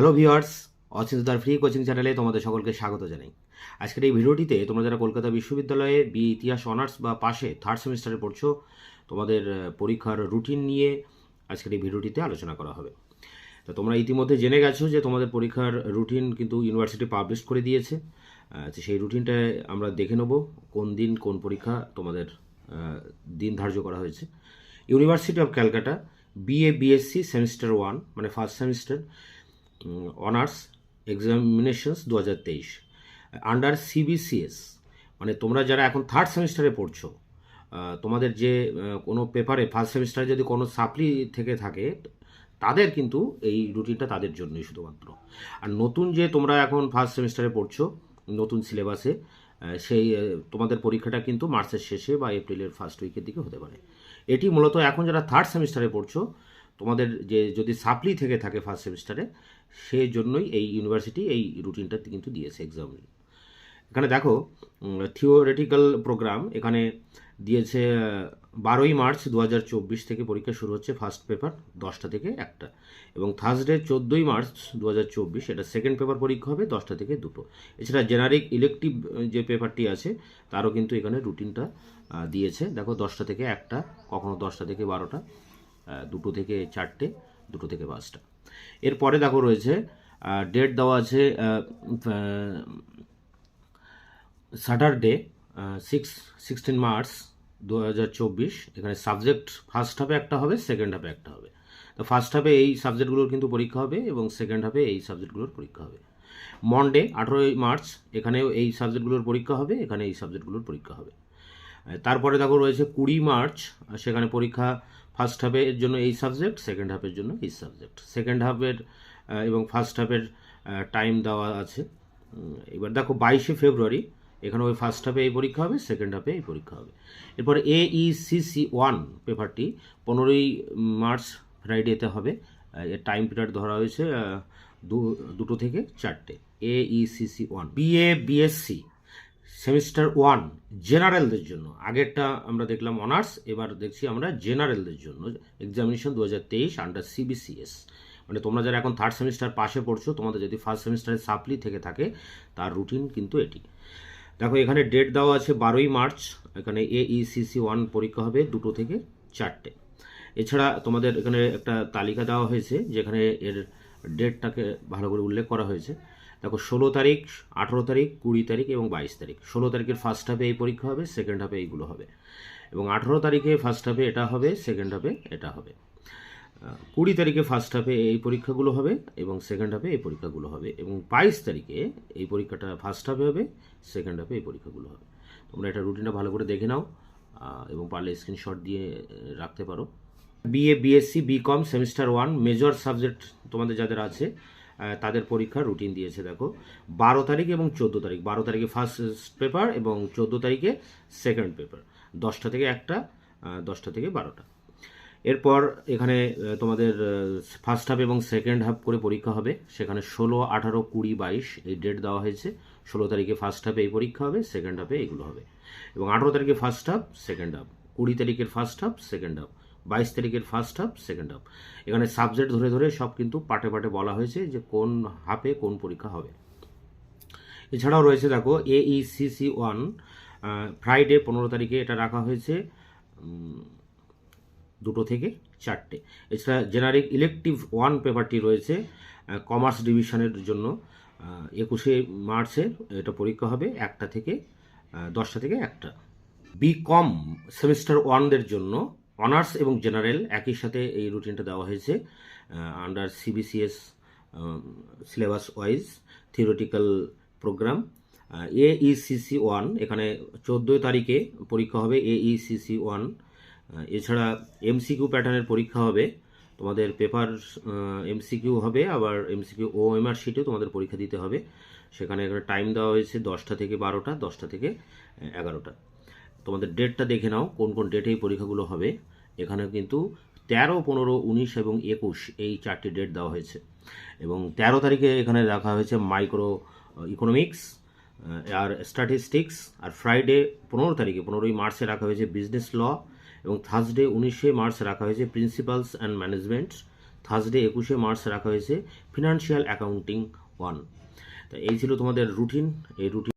Hello viewers, অচিন্ততার free coaching চ্যানেলে তোমাদের সকলকে স্বাগত জানাই। আজকের এই ভিডিওটিতে তোমরা যারা কলকাতা বিশ্ববিদ্যালয়ে ইতিহাস অনার্স বা পাশে থার্ড সেমিস্টারে পড়ছো, তোমাদের পরীক্ষার রুটিন নিয়ে আজকের এই ভিডিওটিতে আলোচনা করা হবে। তো তোমরা ইতিমধ্যে জেনে গেছো যে তোমাদের পরীক্ষার রুটিন কিন্তু ইউনিভার্সিটি পাবলিশ করে দিয়েছে। তো সেই রুটিনটায় আমরা দেখে নেব কোন দিন কোন পরীক্ষা তোমাদের দিন ধার্য করা হয়েছে। University of Calcutta BSc semester 1 মানে first semester honours examinations 2023 under CBCS, মানে তোমরা যারা এখন থার্ড সেমিস্টারে পড়ছো, তোমাদের যে কোনো পেপারে ফার্স্ট সেমিস্টারে যদি কোনো সাপ্লি থেকে থাকে তাদের কিন্তু এই রুটিনটা তাদের জন্যই শুধুমাত্র। আর নতুন যে তোমরা এখন ফার্স্ট সেমিস্টারে পড়ছো নতুন সিলেবাসে, সেই তোমাদের পরীক্ষাটা কিন্তু মার্চের শেষে বা এপ্রিলের ফার্স্ট উইকের দিকে হতে পারে। এটি মূলত এখন যারা থার্ড সেমিস্টারে পড়ছো তোমাদের যে যদি সাপ্লি থেকে থাকে ফার্স্ট সেমিস্টারে, সেই জন্যই এই ইউনিভার্সিটি এই রুটিনটা কিন্তু দিয়েছে এক্সাম। এখানে দেখো থিওরিটিক্যাল প্রোগ্রাম এখানে দিয়েছে 12ই মার্চ 2024 থেকে পরীক্ষা শুরু হচ্ছে ফার্স্ট পেপার 10টা থেকে 1টা, এবং থার্সডে 14ই মার্চ 2024 এটা সেকেন্ড পেপার পরীক্ষা হবে 10টা থেকে 2টো। এছাড়া জেনারিক ইলেকটিভ যে পেপারটি আছে তারও কিন্তু এখানে রুটিনটা দিয়েছে। দেখো 10টা থেকে 1টা, কখনো 10টা থেকে 12টা, 2টো থেকে 4টে, 2টো থেকে 5টা। এরপরে দেখো রয়েছে ডেট দেওয়া আছে স্যাটারডে 16 মার্চ 2024। এখানে সাবজেক্ট ফার্স্ট হাফে একটা হবে, সেকেন্ড হাফে একটা হবে। তো ফার্স্ট হাফে এই সাবজেক্টগুলোর কিন্তু পরীক্ষা হবে এবং সেকেন্ড হাফে এই সাবজেক্টগুলোর পরীক্ষা হবে। মন্ডে 18ই মার্চ এখানেও এই সাবজেক্টগুলোর পরীক্ষা হবে, এখানে এই সাবজেক্টগুলোর পরীক্ষা হবে। তারপরে দেখো রয়েছে 20 মার্চ, সেখানে পরীক্ষা ফার্স্ট হাফের জন্য এই সাবজেক্ট, সেকেন্ড হাফের জন্য এই সাবজেক্ট। সেকেন্ড হাফের এবং ফার্স্ট হাফের টাইম দেওয়া আছে। এবার দেখো 22শে ফেব্রুয়ারি এখানে ওই ফার্স্ট হাফে এই পরীক্ষা হবে, সেকেন্ড হাফে এই পরীক্ষা হবে। এরপর AECC 1 পেপারটি 15ই মার্চ ফ্রাইডেতে হবে। এর টাইম পিরিয়ড ধরা হয়েছে 2টো থেকে 4টে। AECC 1 BSc সেমিস্টার 1 জেনারেলদের জন্য, আগেরটা আমরা দেখলাম অনার্স, এবার দেখছি আমরা জেনারেলদের জন্য এক্সামিনেশন 2023 আন্ডার সিবিসিএস। মানে তোমরা যারা এখন থার্ড সেমিস্টার পাশে পড়ছো, তোমাদের যদি ফার্স্ট সেমিস্টারে সাপ্লি থেকে থাকে তার রুটিন কিন্তু এটি। দেখো এখানে ডেট দেওয়া আছে 12ই মার্চ, এখানে AECC 1 পরীক্ষা হবে 2টো থেকে 4টে। এছাড়া তোমাদের এখানে একটা তালিকা দেওয়া হয়েছে যেখানে এর ডেটটাকে ভালো করে উল্লেখ করা হয়েছে। দেখো 16 তারিখ, 18 তারিখ, 20 তারিখ এবং 22 তারিখ। 16 তারিখের ফার্স্ট হাফে এই পরীক্ষা হবে, সেকেন্ড হাফে এইগুলো হবে, এবং 18 তারিখে ফার্স্ট হাফে এটা হবে, সেকেন্ড হাফে এটা হবে। 20 তারিখে ফার্স্ট হাফে এই পরীক্ষাগুলো হবে এবং সেকেন্ড হাফে এই পরীক্ষাগুলো হবে, এবং 22 তারিখে এই পরীক্ষাটা ফার্স্ট হাফে হবে, সেকেন্ড হাফে এই পরীক্ষাগুলো হবে। তোমরা এটা রুটিনটা ভালো করে দেখে নাও এবং পারলে স্ক্রিনশট দিয়ে রাখতে পারো। BSc BCom semester 1 major subject তোমাদের যাদের আছে তাদের পরীক্ষার রুটিন দিয়েছে। দেখো 12 তারিখ এবং 14 তারিখ, 12 তারিখে ফার্স্ট পেপার এবং 14 তারিখে সেকেন্ড পেপার, 10টা থেকে 1টা, 10টা থেকে 12টা। এরপর এখানে তোমাদের ফার্স্ট হাফ এবং সেকেন্ড হাফ করে পরীক্ষা হবে, সেখানে 16, 18, 20, 22 এই ডেট দেওয়া হয়েছে। 16 তারিখে ফার্স্ট হাফে এই পরীক্ষা হবে, সেকেন্ড হাফে এইগুলো হবে, এবং 18 তারিখে ফার্স্ট হাফ, সেকেন্ড হাফ, 20 তারিখের ফার্স্ট হাফ, সেকেন্ড হাফ, 22 তারিখের ফার্স্ট হাফ, সেকেন্ড হাফ। এখানে সাবজেক্ট ধরে ধরে সব কিন্তু পাটে পাটে বলা হয়েছে যে কোন হাফে কোন পরীক্ষা হবে। এছাড়াও রয়েছে দেখো AECC 1 ফ্রাইডে 15 তারিখে এটা রাখা হয়েছে 2টো থেকে 4টে। এছাড়া জেনারিক ইলেকটিভ 1 পেপারটি রয়েছে কমার্স ডিভিশনের জন্য 21শে মার্চে এটা পরীক্ষা হবে 1টা থেকে 10টা থেকে 1টা। BCom সেমিস্টার 1দের জন্য অনার্স এবং জেনারেল একই সাথে এই রুটিনটা দেওয়া হয়েছে under CBCS syllabus wise theoretical programme. AECC 1 এখানে 14 তারিখে পরীক্ষা হবে AECC 1। এছাড়া MCQ প্যাটার্নের পরীক্ষা হবে, তোমাদের পেপার MCQ হবে, আবার MCQ OMR শিটেও তোমাদের পরীক্ষা দিতে হবে। সেখানে একটা টাইম দেওয়া হয়েছে 10টা থেকে 12টা, 10টা থেকে 11টা। তোমাদের ডেটটা দেখে নাও কোন কোন ডেটে এই পরীক্ষাগুলো হবে। এখানে কিন্তু 13, 15, 19 এবং 21 এই 4টি ডেট দেওয়া হয়েছে, এবং 13 তারিখে এখানে রাখা হয়েছে মাইক্রো ইকোনমিক্স আর স্ট্যাটিস্টিক্স। আর ফ্রাইডে 15 তারিখে 15ই মার্চে রাখা হয়েছে বিজনেস ল, এবং থার্সডে 19শে মার্চ রাখা হয়েছে প্রিন্সিপালস অ্যান্ড ম্যানেজমেন্ট থার্সডে 21শে মার্চ রাখা হয়েছে ফিনান্সিয়াল অ্যাকাউন্টিং 1। তো এই ছিল তোমাদের রুটিন। এই রুটিন